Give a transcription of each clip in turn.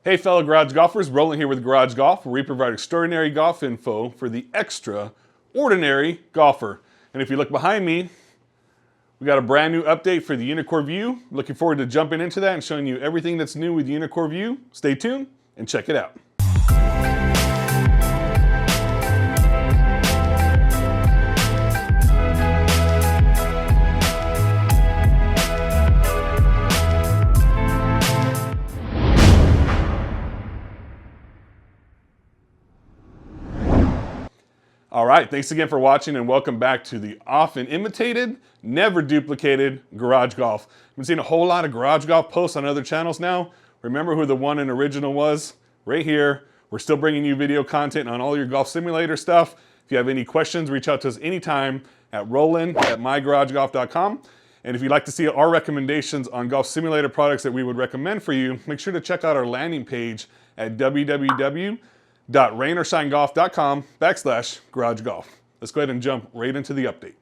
Hey fellow garage golfers, Roland here with Garage Golf, where we provide extraordinary golf info for the extraordinary golfer. And if you look behind me, we got a brand new update for the Uneekor View. Looking forward to jumping into that and showing you everything that's new with the Uneekor View. Stay tuned and check it out. All right, thanks again for watching and welcome back to the often imitated, never duplicated Garage Golf. I've been seeing a whole lot of Garage Golf posts on other channels now. Remember who the one and original was? Right here. We're still bringing you video content on all your golf simulator stuff. If you have any questions, reach out to us anytime at roland@mygaragegolf.com. And if you'd like to see our recommendations on golf simulator products that we would recommend for you, make sure to check out our landing page at www.rainorShineGolf.com/Garage Golf. Let's go ahead and jump right into the update.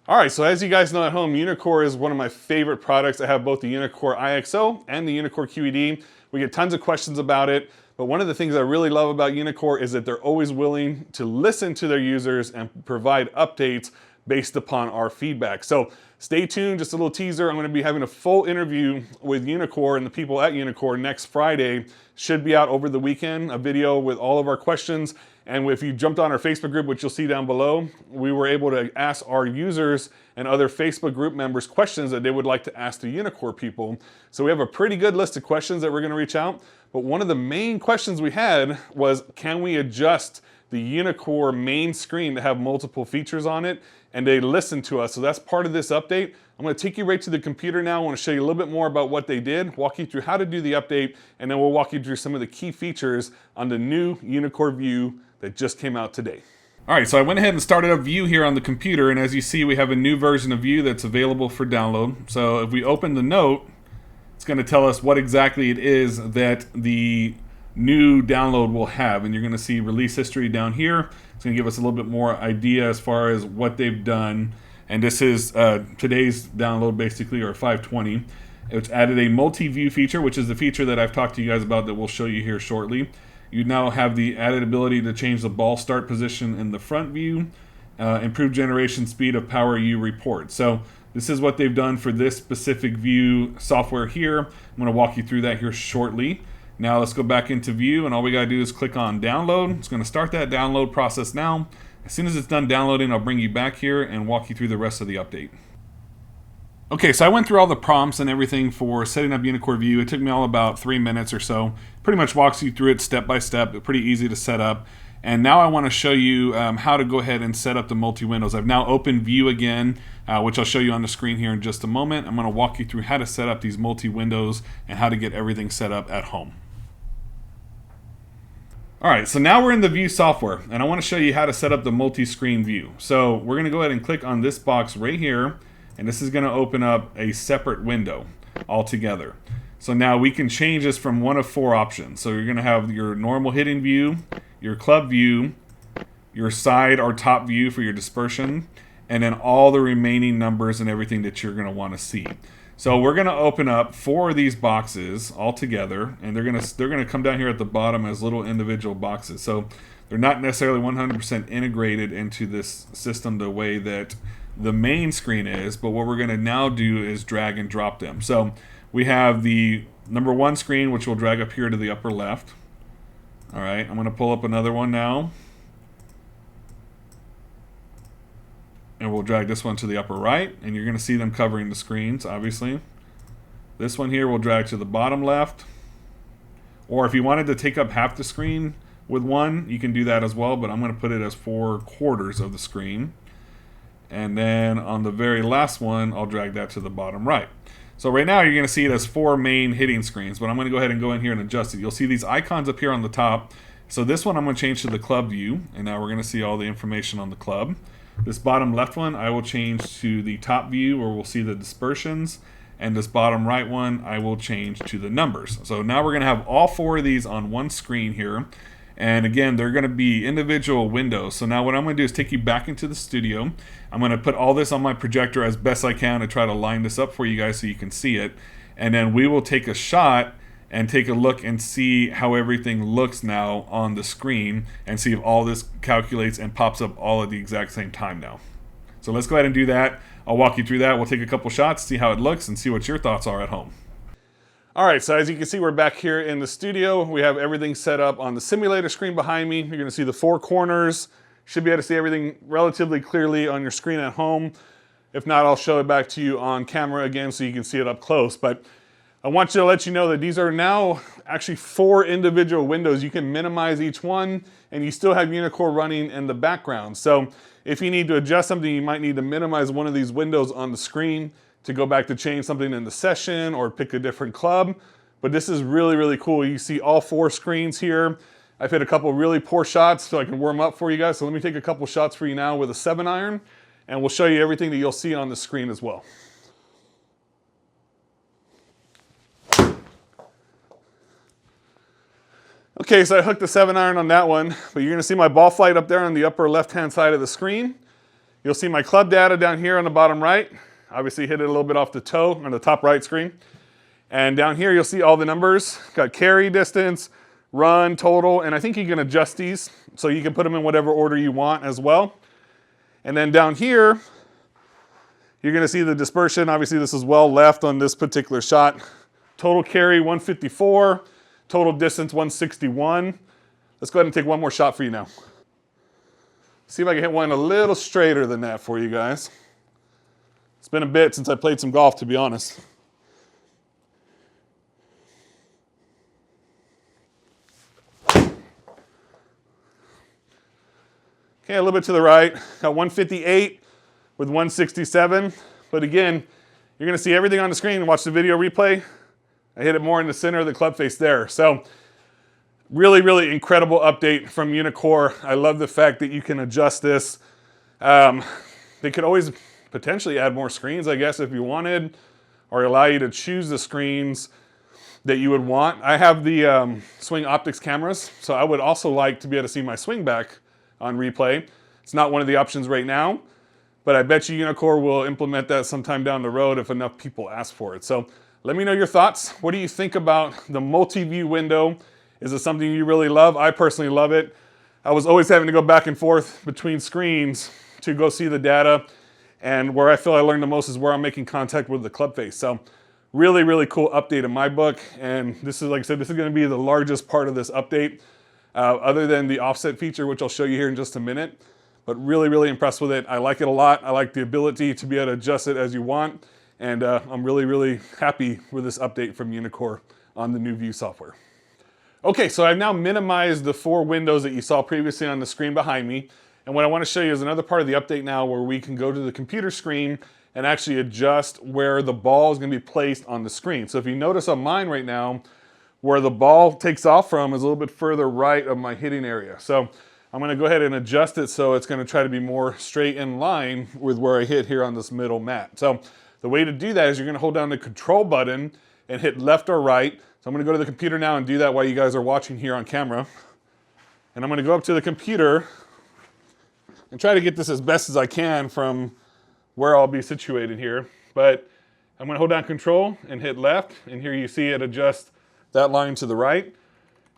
All right, so as you guys know at home, Uneekor is one of my favorite products. I have both the Uneekor IXO and the Uneekor QED. We get tons of questions about it, but one of the things I really love about Uneekor is that they're always willing to listen to their users and provide updates based upon our feedback. So stay tuned, just a little teaser. I'm going to be having a full interview with Uneekor and the people at Uneekor next Friday. Should be out over the weekend, a video with all of our questions. And if you jumped on our Facebook group, which you'll see down below, we were able to ask our users and other Facebook group members questions that they would like to ask the Uneekor people. So we have a pretty good list of questions that we're going to reach out. But one of the main questions we had was, can we adjust the Uneekor main screen to have multiple features on it? And they listened to us. So that's part of this update. I'm going to take you right to the computer now. I want to show you a little bit more about what they did, walk you through how to do the update, and then we'll walk you through some of the key features on the new Uneekor View that just came out today. All right, so I went ahead and started up View here on the computer, and as you see, we have a new version of View that's available for download. So if we open the note, it's going to tell us what exactly it is that the new download will have, and you're going to see release history down here. It's going to give us a little bit more idea as far as what they've done. And this is today's download, basically, or 520. It's added a multi-view feature, which is the feature that I've talked to you guys about that we'll show you here shortly. You now have the added ability to change the ball start position in the front view, improved generation speed of Power U report. So this is what they've done for this specific View software here. I'm going to walk you through that here shortly. Now let's go back into View, and all we got to do is click on download. It's going to start that download process now. As soon as it's done downloading, I'll bring you back here and walk you through the rest of the update. Okay, so I went through all the prompts and everything for setting up Uneekor View. It took me all about 3 minutes or so. Pretty much walks you through it step by step. Pretty easy to set up. And now I want to show you how to go ahead and set up the multi-windows. I've now opened View again, which I'll show you on the screen here in just a moment. I'm going to walk you through how to set up these multi-windows and how to get everything set up at home. All right, so now we're in the View software, and I want to show you how to set up the multi-screen view. So we're going to go ahead and click on this box right here, and this is going to open up a separate window altogether. So now we can change this from one of 4 options. So you're going to have your normal hidden view, your club view, your side or top view for your dispersion, and then all the remaining numbers and everything that you're going to want to see. So we're going to open up 4 of these boxes all together, and they're going to come down here at the bottom as little individual boxes. So they're not necessarily 100% integrated into this system the way that the main screen is, but what we're going to now do is drag and drop them. So we have the number 1 screen, which will drag up here to the upper left. All right, I'm going to pull up another one now. And we'll drag this one to the upper right, and you're going to see them covering the screens, obviously. This one here will drag to the bottom left. Or if you wanted to take up half the screen with one, you can do that as well, but I'm going to put it as 4/4 of the screen. And then on the very last one, I'll drag that to the bottom right. So right now you're going to see it as 4 main hitting screens, but I'm going to go ahead and go in here and adjust it. You'll see these icons up here on the top. So this one I'm going to change to the club view, and now we're going to see all the information on the club. This bottom left one I will change to the top view, where we'll see the dispersions, and this bottom right one I will change to the numbers. So now we're going to have all 4 of these on one screen here, and again they're going to be individual windows. So now what I'm going to do is take you back into the studio. I'm going to put all this on my projector as best I can to try to line this up for you guys so you can see it, and then we will take a shot and take a look and see how everything looks now on the screen and see if all this calculates and pops up all at the exact same time now. So let's go ahead and do that. I'll walk you through that. We'll take a couple shots, see how it looks, and see what your thoughts are at home. All right, so as you can see, we're back here in the studio. We have everything set up on the simulator screen behind me. You're gonna see the four corners. Should be able to see everything relatively clearly on your screen at home. If not, I'll show it back to you on camera again so you can see it up close. But I want you to let you know that these are now actually 4 individual windows. You can minimize each one and you still have Uneekor running in the background. So if you need to adjust something, you might need to minimize one of these windows on the screen to go back to change something in the session or pick a different club. But this is really, really cool. You see all 4 screens here. I've hit a couple really poor shots so I can warm up for you guys. So let me take a couple shots for you now with a 7-iron and we'll show you everything that you'll see on the screen as well. Okay, so I hooked the 7-iron on that one, but you're gonna see my ball flight up there on the upper left-hand side of the screen. You'll see my club data down here on the bottom right. Obviously hit it a little bit off the toe on the top right screen. And down here you'll see all the numbers. Got carry, distance, run, total, and I think you can adjust these so you can put them in whatever order you want as well. And then down here, you're gonna see the dispersion. Obviously this is well left on this particular shot. Total carry 154. Total distance 161. Let's go ahead and take one more shot for you now. See if I can hit one a little straighter than that for you guys. It's been a bit since I played some golf, to be honest. Okay, a little bit to the right. Got 158 with 167. But again, you're gonna see everything on the screen and watch the video replay. I hit it more in the center of the club face there. So really, really incredible update from Uneekor. I love the fact that you can adjust this. They could always potentially add more screens, I guess, if you wanted, or allow you to choose the screens that you would want. I have the swing optics cameras, so I would also like to be able to see my swing back on replay. It's not one of the options right now, but I bet you Uneekor will implement that sometime down the road if enough people ask for it. So let me know your thoughts. What do you think about the multi-view window? Is it something you really love? I personally love it. I was always having to go back and forth between screens to go see the data. And where I feel I learned the most is where I'm making contact with the club face. So really, really cool update in my book. And this is, like I said, this is gonna be the largest part of this update, other than the offset feature, which I'll show you here in just a minute. But really, really impressed with it. I like it a lot. I like the ability to be able to adjust it as you want. And I'm really, really happy with this update from Uneekor on the new View software. Okay, so I've now minimized the 4 windows that you saw previously on the screen behind me. And what I want to show you is another part of the update now where we can go to the computer screen and actually adjust where the ball is going to be placed on the screen. So if you notice on mine right now, where the ball takes off from is a little bit further right of my hitting area. So I'm going to go ahead and adjust it so it's going to try to be more straight in line with where I hit here on this middle mat. So the way to do that is you're going to hold down the control button and hit left or right. So I'm going to go to the computer now and do that while you guys are watching here on camera. And I'm going to go up to the computer and try to get this as best as I can from where I'll be situated here. But I'm going to hold down control and hit left. And here you see it adjust that line to the right.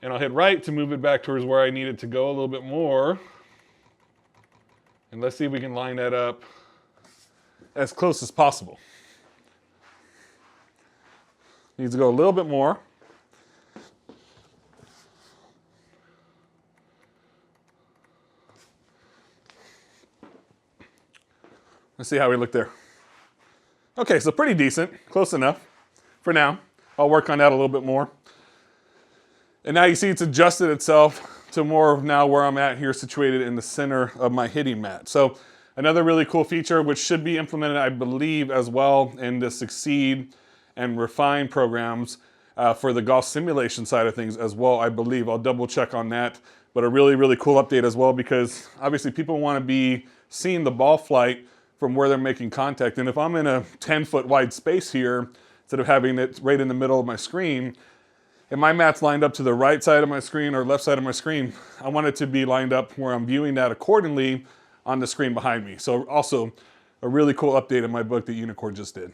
And I'll hit right to move it back towards where I need it to go a little bit more. And let's see if we can line that up as close as possible. Needs to go a little bit more. Let's see how we look there. Okay, so pretty decent, close enough for now. I'll work on that a little bit more. And now you see it's adjusted itself to more of now where I'm at here, situated in the center of my hitting mat. So another really cool feature which should be implemented, I believe, as well in the Succeed and Refine programs for the golf simulation side of things as well, I believe. I'll double check on that. But a really, really cool update as well, because obviously people want to be seeing the ball flight from where they're making contact. And if I'm in a 10-foot wide space here, instead of having it right in the middle of my screen, and my mat's lined up to the right side of my screen or left side of my screen, I want it to be lined up where I'm viewing that accordingly on the screen behind me. So also a really cool update in my book that Uneekor just did.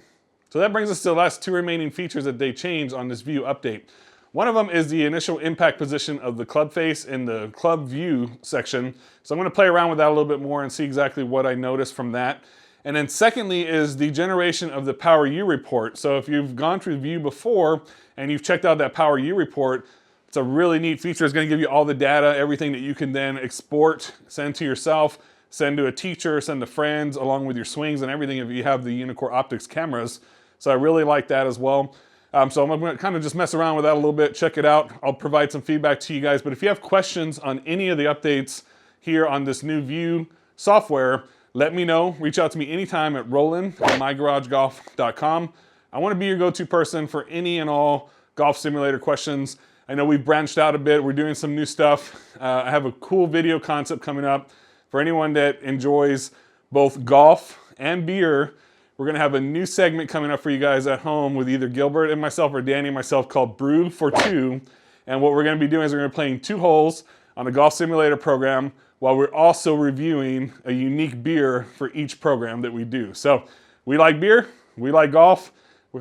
So that brings us to the last 2 remaining features that they changed on this View update. One of them is the initial impact position of the club face in the club view section. So I'm going to play around with that a little bit more and see exactly what I noticed from that. And then secondly is the generation of the Power U report. So if you've gone through View before and you've checked out that Power U report, it's a really neat feature. It's going to give you all the data, everything that you can then export, send to yourself, send to a teacher, send to friends, along with your swings and everything if you have the Uneekor optics cameras. So I really like that as well. So I'm going to kind of just mess around with that a little bit, check it out. I'll provide some feedback to you guys. But if you have questions on any of the updates here on this new View software, let me know. Reach out to me anytime at roland@mygaragegolf.com. I want to be your go-to person for any and all golf simulator questions. I know we've branched out a bit. We're doing some new stuff. I have a cool video concept coming up for anyone that enjoys both golf and beer. We're going to have a new segment coming up for you guys at home with either Gilbert and myself or Danny and myself called Brew for Two. And what we're going to be doing is we're going to be playing 2 holes on a golf simulator program while we're also reviewing a unique beer for each program that we do. So we like beer, we like golf.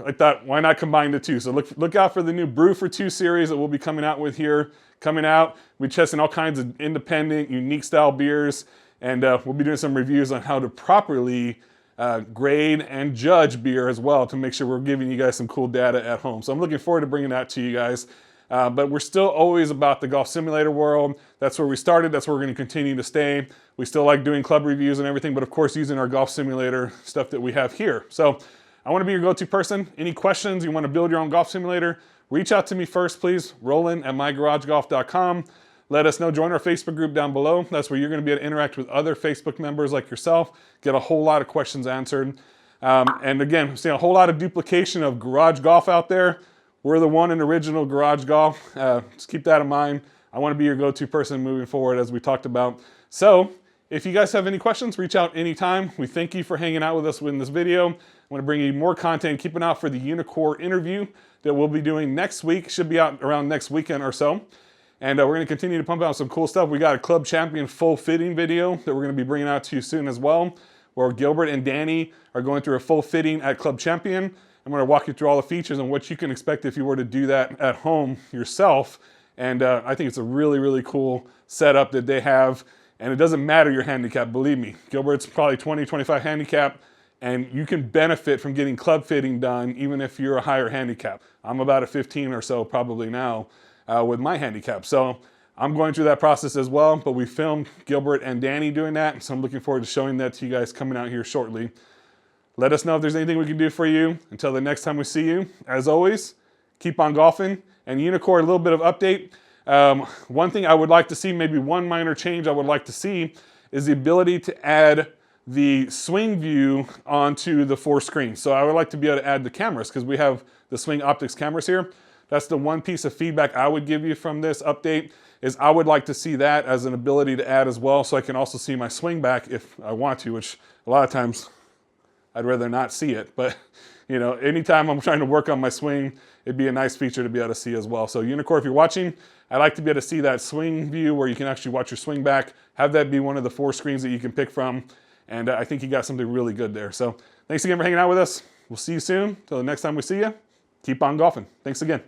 I thought, why not combine the two? So look out for the new Brew for Two series that we'll be coming out with here. Coming out, we're testing all kinds of independent, unique style beers, and we'll be doing some reviews on how to properly grade and judge beer as well to make sure we're giving you guys some cool data at home. So I'm looking forward to bringing that to you guys. But we're still always about the golf simulator world. That's where we started. That's where we're going to continue to stay. We still like doing club reviews and everything, but of course using our golf simulator stuff that we have here. So I want to be your go-to person. Any questions, you want to build your own golf simulator, reach out to me first, please. roland@mygaragegolf.com. Let us know. Join our Facebook group down below. That's where you're going to be able to interact with other Facebook members like yourself, get a whole lot of questions answered. And again, seeing a whole lot of duplication of garage golf out there. We're the one and original garage golf. Just keep that in mind. I want to be your go-to person moving forward, as we talked about. So if you guys have any questions, reach out anytime. We thank you for hanging out with us in this video. I'm going to bring you more content. Keep an eye out for the Uneekor interview that we'll be doing next week. Should be out around next weekend or so. And we're going to continue to pump out some cool stuff. We got a Club Champion full fitting video that we're going to be bringing out to you soon as well, where Gilbert and Danny are going through a full fitting at Club Champion. I'm going to walk you through all the features and what you can expect if you were to do that at home yourself. And I think it's a really, really cool setup that they have. And it doesn't matter your handicap, believe me. Gilbert's probably 20, 25 handicap, and you can benefit from getting club fitting done even if you're a higher handicap. I'm about a 15 or so probably now with my handicap. So I'm going through that process as well, but we filmed Gilbert and Danny doing that. So I'm looking forward to showing that to you guys coming out here shortly. Let us know if there's anything we can do for you. Until the next time we see you, as always, keep on golfing. And Uneekor, a little bit of update. One thing I would like to see, maybe one minor change I would like to see, is the ability to add the swing view onto the 4 screens. So I would like to be able to add the cameras because we have the swing optics cameras here. That's the one piece of feedback I would give you from this update, is I would like to see that as an ability to add as well, so I can also see my swing back if I want to, which a lot of times I'd rather not see it. But you know, anytime I'm trying to work on my swing, it'd be a nice feature to be able to see as well. So Uneekor, if you're watching, I'd like to be able to see that swing view where you can actually watch your swing back. Have that be one of the 4 screens that you can pick from. And I think you got something really good there. So thanks again for hanging out with us. We'll see you soon. Till the next time we see you, keep on golfing. Thanks again.